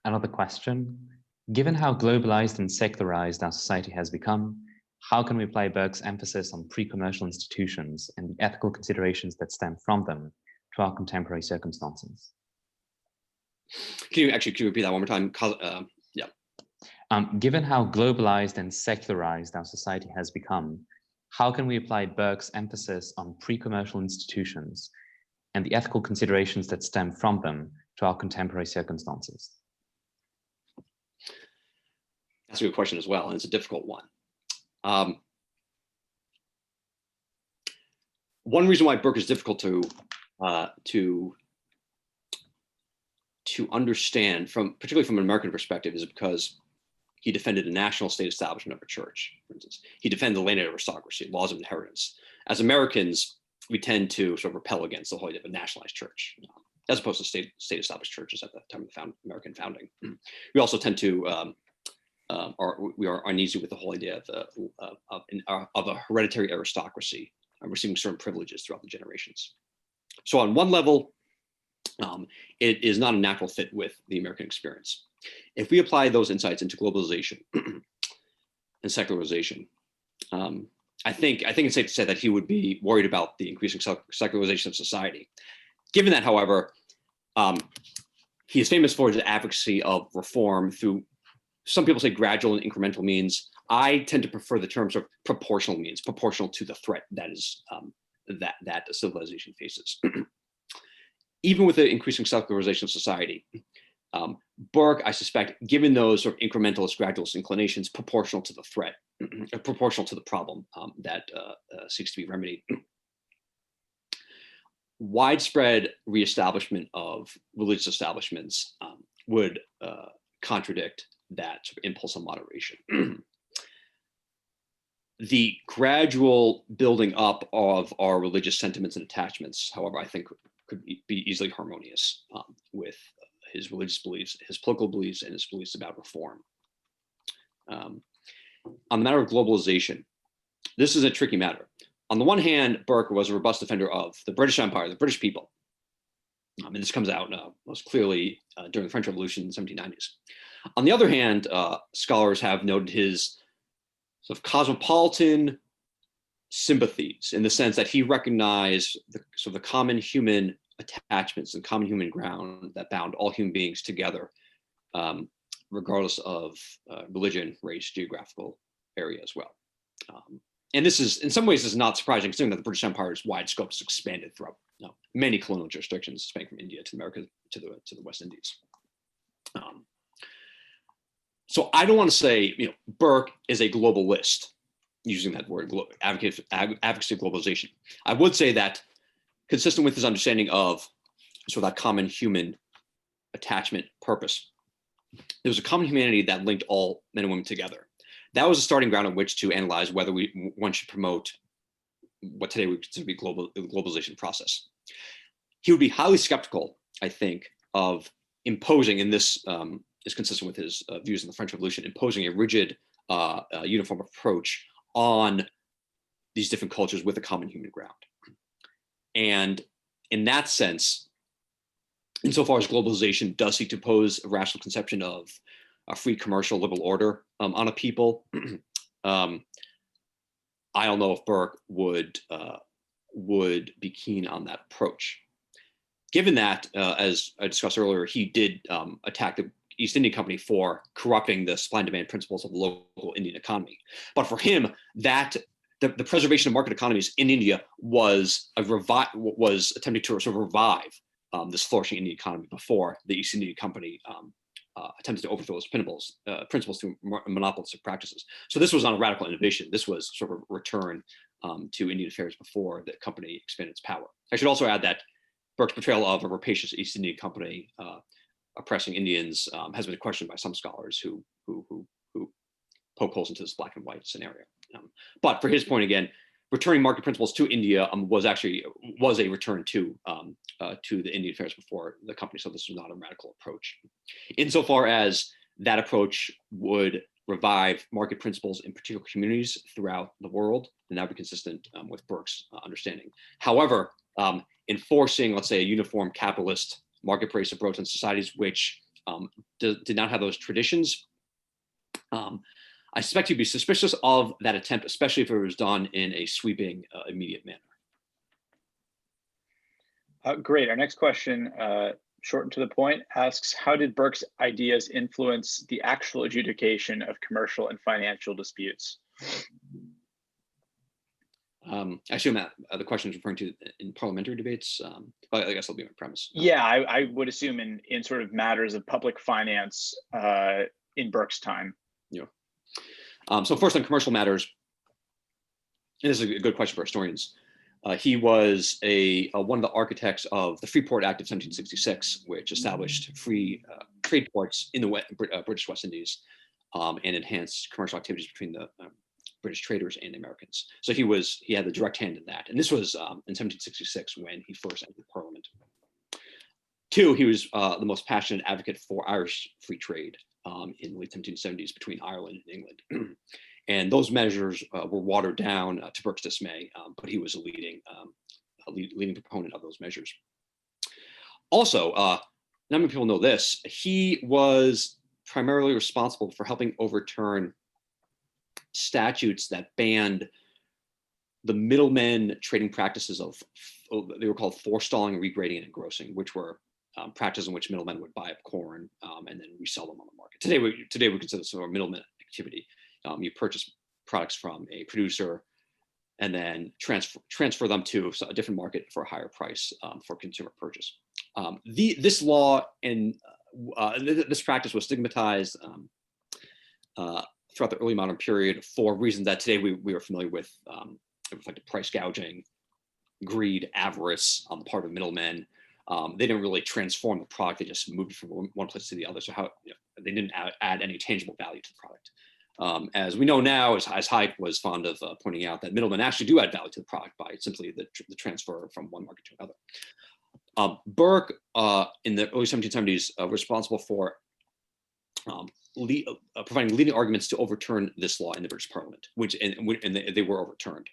Another question. Given how globalized and secularized our society has become, how can we apply Burke's emphasis on pre-commercial institutions and the ethical considerations that stem from them to our contemporary circumstances? Can you repeat that one more time? Yeah. Given how globalized and secularized our society has become, how can we apply Burke's emphasis on pre-commercial institutions and the ethical considerations that stem from them to our contemporary circumstances? That's a good question as well, and it's a difficult one. One reason why Burke is difficult to understand, particularly from an American perspective, is because he defended a national state establishment of a church. For instance, he defended the landed aristocracy, laws of inheritance. As Americans, we tend to sort of repel against the whole idea of a nationalized church, as opposed to state established churches at the time of the American founding. We also tend to we are uneasy with the whole idea of a hereditary aristocracy receiving certain privileges throughout the generations. So on one level, it is not a natural fit with the American experience. If we apply those insights into globalization and secularization, I think it's safe to say that he would be worried about the increasing secularization of society. Given that, however, he is famous for his advocacy of reform through, some people say, gradual and incremental means. I tend to prefer the terms of proportional means, proportional to the threat that is that civilization faces. Even with the increasing secularization of society, Burke, I suspect, given those sort of incrementalist, gradualist inclinations, proportional to the threat, proportional to the problem that seeks to be remedied, widespread reestablishment of religious establishments would contradict that sort of impulse on moderation. The gradual building up of our religious sentiments and attachments, however, I think could be easily harmonious with his religious beliefs, his political beliefs, and his beliefs about reform. On the matter of globalization, this is a tricky matter. On the one hand, Burke was a robust defender of the British Empire, the British people. And this comes out most clearly during the French Revolution in the 1790s. On the other hand, scholars have noted his sort of cosmopolitan sympathies, in the sense that he recognized the common human attachments and common human ground that bound all human beings together, regardless of religion, race, geographical area as well. And this is, in some ways, is not surprising, considering that the British Empire's wide scope has expanded throughout many colonial jurisdictions, spanning from India to America to the West Indies. So I don't want to say, Burke is a globalist, using that word, advocacy of globalization. I would say that, consistent with his understanding of sort of that common human attachment purpose, there was a common humanity that linked all men and women together. That was a starting ground on which to analyze whether one should promote what today we consider to be the globalization process. He would be highly skeptical, I think, of imposing, and this is consistent with his views in the French Revolution, imposing a rigid, uniform approach on these different cultures with a common human ground. And in that sense, insofar as globalization does seek to pose a rational conception of a free commercial liberal order on a people, I don't know if Burke would be keen on that approach. Given that, as I discussed earlier, he did attack the East India Company for corrupting the supply and demand principles of the local Indian economy. But for him, that the preservation of market economies in India was attempting to sort of revive this flourishing Indian economy before the East India Company attempted to overthrow those principles through monopolistic practices. So this was not a radical innovation. This was sort of a return to Indian affairs before the company expanded its power. I should also add that Burke's portrayal of a rapacious East India Company oppressing Indians has been questioned by some scholars who poke holes into this black and white scenario. But for his point, again, returning market principles to India was a return to the Indian affairs before the company. So this was not a radical approach. Insofar as that approach would revive market principles in particular communities throughout the world, and that would be consistent with Burke's understanding. However, enforcing, let's say, a uniform capitalist marketplace approach on societies which did not have those traditions, I suspect you'd be suspicious of that attempt, especially if it was done in a sweeping, immediate manner. Great. Our next question, short and to the point, asks, how did Burke's ideas influence the actual adjudication of commercial and financial disputes? I assume that the question is referring to in parliamentary debates, but I guess that'll be my premise. Yeah, I would assume in sort of matters of public finance in Burke's time. Yeah. So first on commercial matters, and this is a good question for historians. He was one of the architects of the Free Port Act of 1766, which established free trade ports in the British West Indies and enhanced commercial activities between the British traders and Americans. So he had the direct hand in that. And this was in 1766 when he first entered Parliament. Two, he was the most passionate advocate for Irish free trade in the late 1770s between Ireland and England. And those measures were watered down to Burke's dismay, but he was a leading proponent of those measures. Also, not many people know this, he was primarily responsible for helping overturn statutes that banned the middlemen trading practices of, they were called forestalling, regrading, and engrossing, which were practices in which middlemen would buy up corn and then resell them on the market. Today we consider this sort of middleman activity. You purchase products from a producer and then transfer them to a different market for a higher price for consumer purchase. This law and this practice was stigmatized throughout the early modern period for reasons that today we are familiar with. It reflected price gouging, greed, avarice on the part of middlemen. They didn't really transform the product; they just moved from one place to the other. So they didn't add any tangible value to the product. As we know now, as Hype was fond of pointing out, that middlemen actually do add value to the product by simply the transfer from one market to another. Burke, in the early 1770s, was responsible for providing leading arguments to overturn this law in the British Parliament, and they were overturned.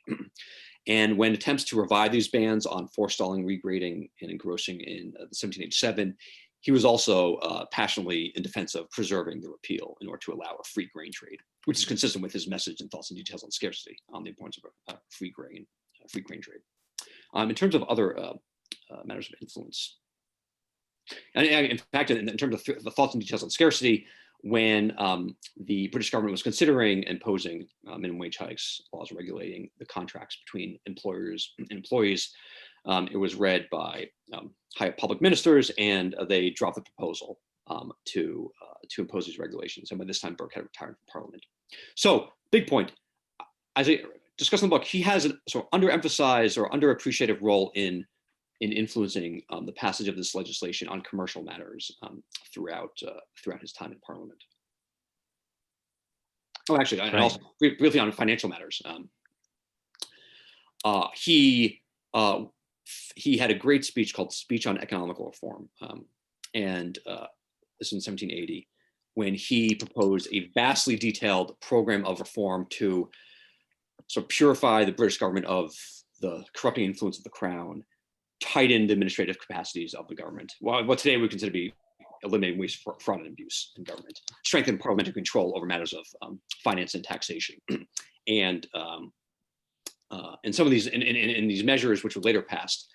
And when attempts to revive these bans on forestalling, regrading, and engrossing in 1787, he was also passionately in defense of preserving the repeal in order to allow a free grain trade, which is consistent with his message and thoughts and details on scarcity, on the importance of free grain trade. In terms of other matters of influence, and in fact, in terms of the thoughts and details on scarcity, when the British government was considering imposing minimum wage hikes, laws regulating the contracts between employers and employees. It was read by high public ministers, and they dropped the proposal to impose these regulations. And by this time, Burke had retired from Parliament. So, big point. As I discussed in the book, he has a sort of underemphasized or underappreciated role in influencing the passage of this legislation on commercial matters throughout his time in Parliament. Oh, actually, and also briefly on financial matters. He had a great speech called "Speech on Economical Reform," and this was in 1780, when he proposed a vastly detailed program of reform to sort of purify the British government of the corrupting influence of the crown, tighten the administrative capacities of the government, what today we consider to be eliminating waste, fraud, and abuse in government, strengthen parliamentary control over matters of finance and taxation, and some of these in these measures, which were later passed,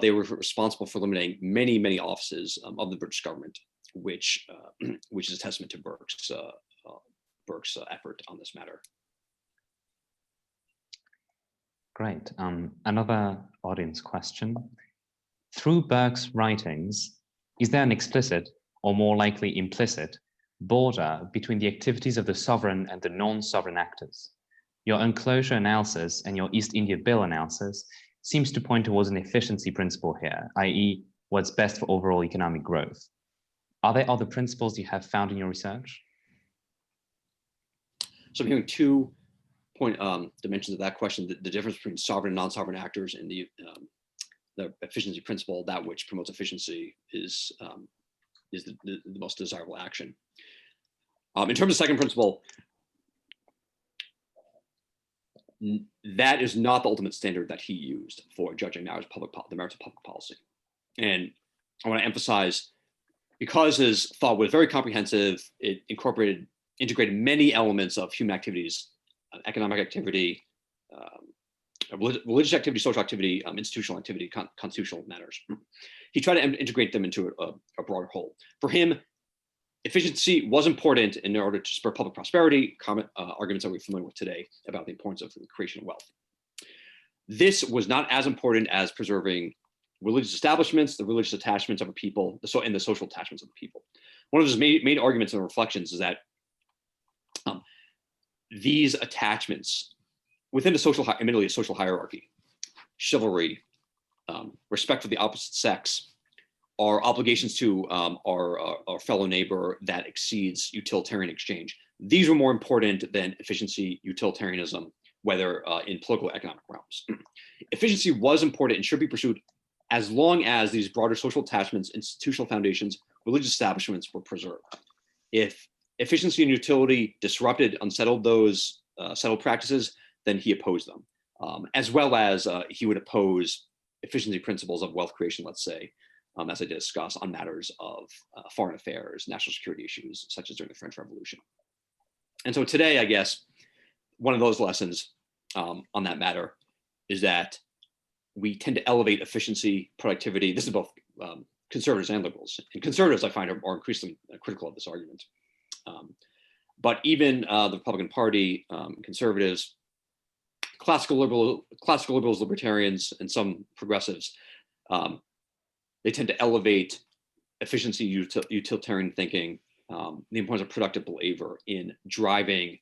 they were responsible for eliminating many offices of the British government, which is a testament to Burke's effort on this matter. Great. Another audience question. Through Burke's writings, is there an explicit, or more likely implicit, border between the activities of the sovereign and the non-sovereign actors? Your enclosure analysis and your East India Bill analysis seems to point towards an efficiency principle here, i.e. what's best for overall economic growth. Are there other principles you have found in your research? So I'm hearing two dimensions of that question: the difference between sovereign and non-sovereign actors, and the efficiency principle, that which promotes efficiency is the most desirable action. In terms of the second principle, that is not the ultimate standard that he used for judging the merits of public policy. And I want to emphasize, because his thought was very comprehensive, it integrated many elements of human activities, economic activity, religious activity, social activity, institutional activity, constitutional matters. He tried to integrate them into a broader whole. For him, efficiency was important in order to spur public prosperity, arguments that we're familiar with today about the importance of the creation of wealth. This was not as important as preserving religious establishments, the religious attachments of a people, and the social attachments of the people. One of his main arguments and reflections is that these attachments within admittedly a social hierarchy, chivalry, respect for the opposite sex, are obligations to our fellow neighbor that exceeds utilitarian exchange. These were more important than efficiency, utilitarianism, whether in political or economic realms. Efficiency was important and should be pursued as long as these broader social attachments, institutional foundations, religious establishments were preserved. If efficiency and utility disrupted, unsettled those settled practices, then he opposed them, as well as he would oppose efficiency principles of wealth creation, let's say, as I discussed, on matters of foreign affairs, national security issues, such as during the French Revolution. And so today, I guess, one of those lessons on that matter is that we tend to elevate efficiency, productivity. This is both conservatives and liberals. And conservatives, I find, are increasingly critical of this argument. But even the Republican Party, conservatives, classical liberals, libertarians, and some progressives, they tend to elevate efficiency, utilitarian thinking, the importance of productive labor in driving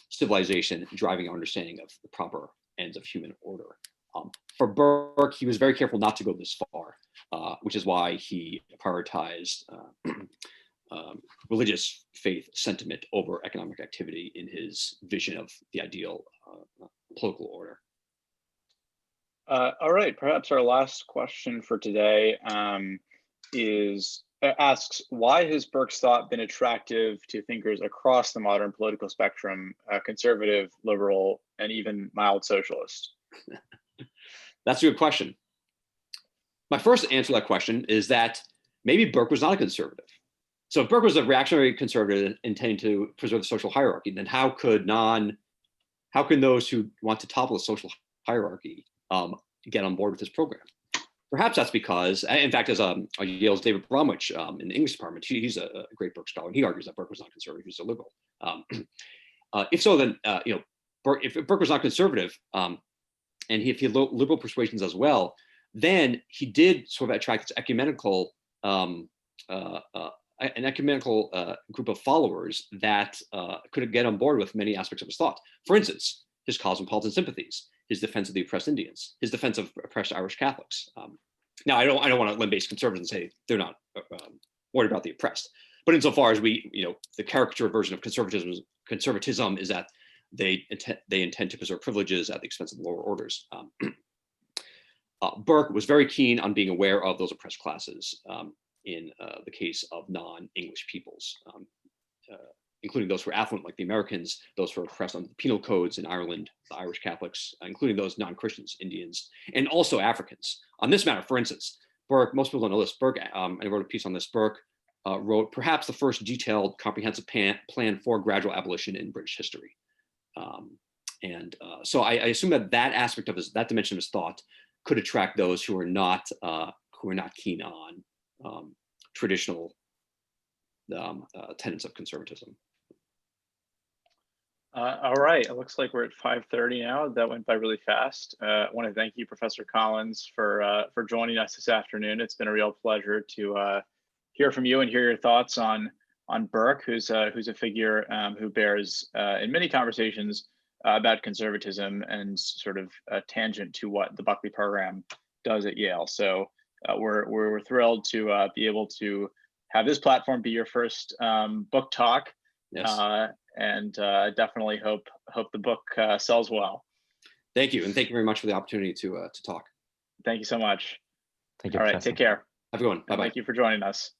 civilization, driving our understanding of the proper ends of human order. For Burke, he was very careful not to go this far, which is why he prioritized religious faith sentiment over economic activity in his vision of the ideal political order. All right, perhaps our last question for today asks, why has Burke's thought been attractive to thinkers across the modern political spectrum, conservative, liberal, and even mild socialist? That's a good question. My first answer to that question is that maybe Burke was not a conservative. So if Burke was a reactionary conservative intending to preserve the social hierarchy, then how can those who want to topple the social hierarchy get on board with this program? Perhaps that's because, in fact, as Yale's David Bromwich in the English department, he's a great Burke scholar, and he argues that Burke was not conservative; he's a liberal. If so, then if Burke was not conservative, and if he had liberal persuasions as well, then he did sort of attract this ecumenical group of followers that could get on board with many aspects of his thought. For instance, his cosmopolitan sympathies, his defense of the oppressed Indians, his defense of oppressed Irish Catholics. Now, I don't want to limit conservatives and say they're not worried about the oppressed, but insofar as the caricature version of conservatism is that they intend to preserve privileges at the expense of the lower orders. Burke was very keen on being aware of those oppressed classes in the case of non-English peoples, including those who were affluent like the Americans, those who were oppressed under the penal codes in Ireland, the Irish Catholics, including those non-Christians, Indians, and also Africans. On this matter, for instance, Burke, most people don't know this, Burke, I wrote a piece on this, Burke wrote perhaps the first detailed comprehensive plan for gradual abolition in British history. So I assume that aspect of that dimension of his thought could attract those who are not keen on traditional tenets of conservatism. All right, it looks like we're at 5:30 now. That went by really fast. I want to thank you, Professor Collins, for joining us this afternoon. It's been a real pleasure to hear from you and hear your thoughts on Burke, who's a figure who bears in many conversations about conservatism and sort of tangent to what the Buckley program does at Yale. So we're thrilled to be able to have this platform be your first book talk. Yes. And definitely hope the book sells well. Thank you, and thank you very much for the opportunity to talk. Thank you so much. Thank you, All right, Professor. take care. Have a good one. Bye-bye. Thank you for joining us.